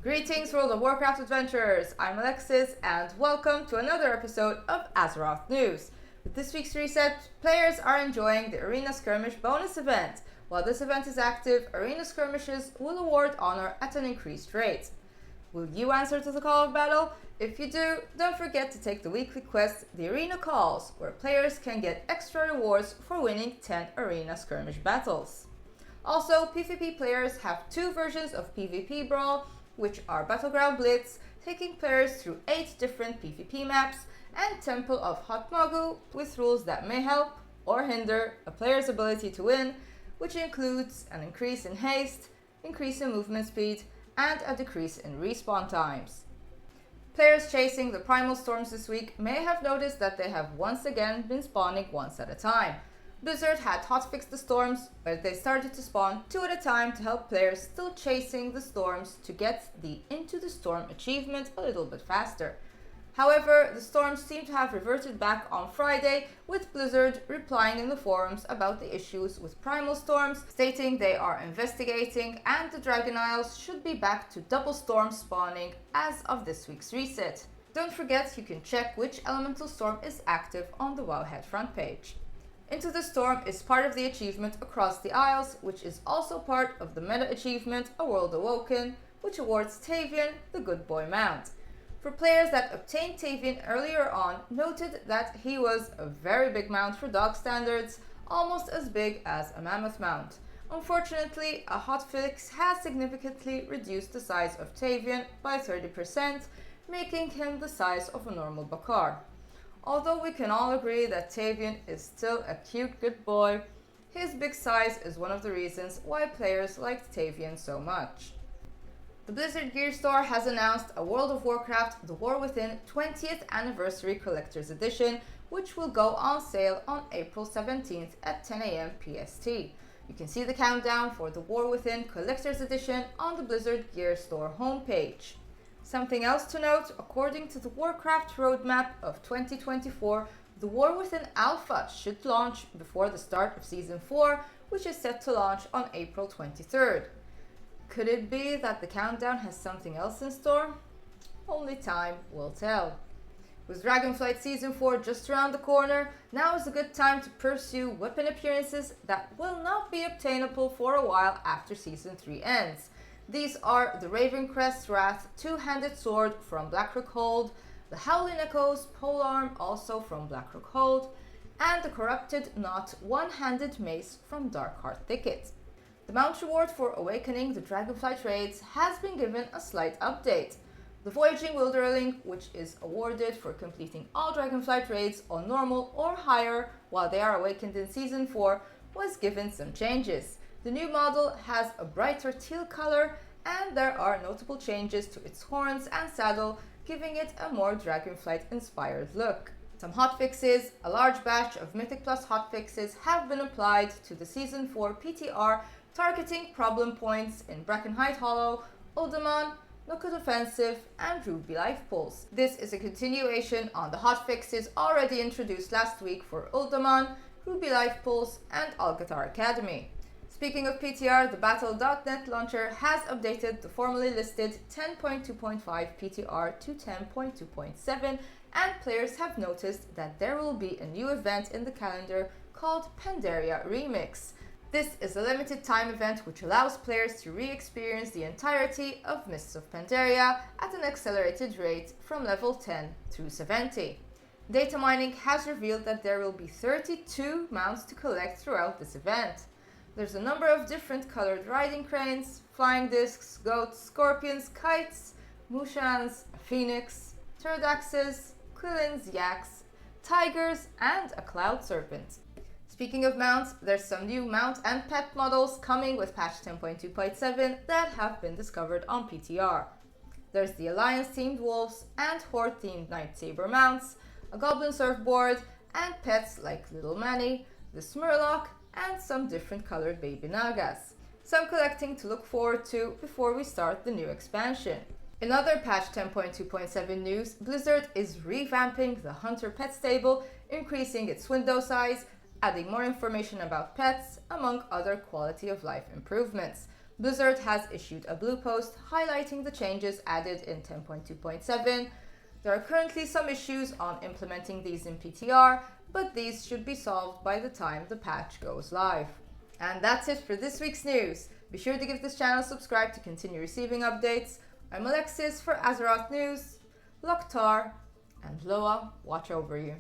Greetings World of Warcraft adventurers, I'm Alexis and welcome to another episode of Azeroth News. With this week's reset, players are enjoying the Arena Skirmish bonus event. While this event is active, Arena Skirmishes will award honor at an increased rate. Will you answer to the call of battle? If you do, don't forget to take the weekly quest, The Arena Calls, where players can get extra rewards for winning 10 Arena Skirmish battles. Also, PvP players have two versions of PvP Brawl, which are Battleground Blitz, taking players through 8 different PvP maps, and Temple of Hotfixes, with rules that may help or hinder a player's ability to win, which includes an increase in haste, increase in movement speed, and a decrease in respawn times. Players chasing the Primal storms this week may have noticed that they have once again been spawning once at a time. Blizzard had hotfixed the storms, where they started to spawn 2 at a time to help players still chasing the storms to get the Into the Storm achievement a little bit faster. However, the storms seem to have reverted back on Friday, with Blizzard replying in the forums about the issues with Primal storms, stating they are investigating and the Dragon Isles should be back to double storm spawning as of this week's reset. Don't forget you can check which elemental storm is active on the Wowhead front page. Into the Storm is part of the achievement Across the Isles, which is also part of the meta achievement A World Awoken, which awards Tavian the Good Boy mount. For players that obtained Tavian earlier on, noted that he was a very big mount for dog standards, almost as big as a mammoth mount. Unfortunately, a hotfix has significantly reduced the size of Tavian by 30%, making him the size of a normal Bakar. Although we can all agree that Tavian is still a cute good boy, his big size is one of the reasons why players liked Tavian so much. The Blizzard Gear Store has announced a World of Warcraft The War Within 20th Anniversary Collector's Edition, which will go on sale on April 17th at 10 AM PST. You can see the countdown for the War Within Collector's Edition on the Blizzard Gear Store homepage. Something else to note, according to the Warcraft roadmap of 2024, the War Within Alpha should launch before the start of Season 4, which is set to launch on April 23rd. Could it be that the countdown has something else in store? Only time will tell. With Dragonflight Season 4 just around the corner, now is a good time to pursue weapon appearances that will not be obtainable for a while after Season 3 ends. These are the Ravencrest Wrath two-handed sword from Blackrock Hold, the Howling Echoes polearm also from Blackrock Hold, and the Corrupted Knot one-handed mace from Darkheart Thicket. The mount reward for awakening the Dragonflight raids has been given a slight update. The Voyaging Wildering, which is awarded for completing all Dragonflight raids on normal or higher while they are awakened in Season 4, was given some changes. The new model has a brighter teal color, and there are notable changes to its horns and saddle, giving it a more Dragonflight-inspired look. Some hotfixes, a large batch of Mythic Plus hotfixes have been applied to the Season 4 PTR, targeting problem points in Brackenhide Hollow, Uldaman, Nookut Offensive, and Ruby Life Pulse. This is a continuation on the hotfixes already introduced last week for Uldaman, Ruby Life Pulse, and Algatar Academy. Speaking of PTR, the Battle.net launcher has updated the formerly listed 10.2.5 PTR to 10.2.7, and players have noticed that there will be a new event in the calendar called Pandaria Remix. This is a limited time event which allows players to re-experience the entirety of Mists of Pandaria at an accelerated rate from level 10 through 70. Data mining has revealed that there will be 32 mounts to collect throughout this event. There's a number of different colored riding cranes, flying discs, goats, scorpions, kites, mushans, a phoenix, turdaxes, quillins, yaks, tigers, and a cloud serpent. Speaking of mounts, there's some new mount and pet models coming with patch 10.2.7 that have been discovered on PTR. There's the Alliance-themed wolves and Horde-themed Night Saber mounts, a goblin surfboard, and pets like Little Manny, the Smurlock, and some different colored baby Nagas. Some collecting to look forward to before we start the new expansion. In other patch 10.2.7 news, Blizzard is revamping the Hunter pet stable, increasing its window size, adding more information about pets, among other quality of life improvements. Blizzard has issued a blue post highlighting the changes added in 10.2.7. There are currently some issues on implementing these in PTR, but these should be solved by the time the patch goes live. And that's it for this week's news. Be sure to give this channel a subscribe to continue receiving updates. I'm Alexis for Azeroth News. Loktar and Loa watch over you.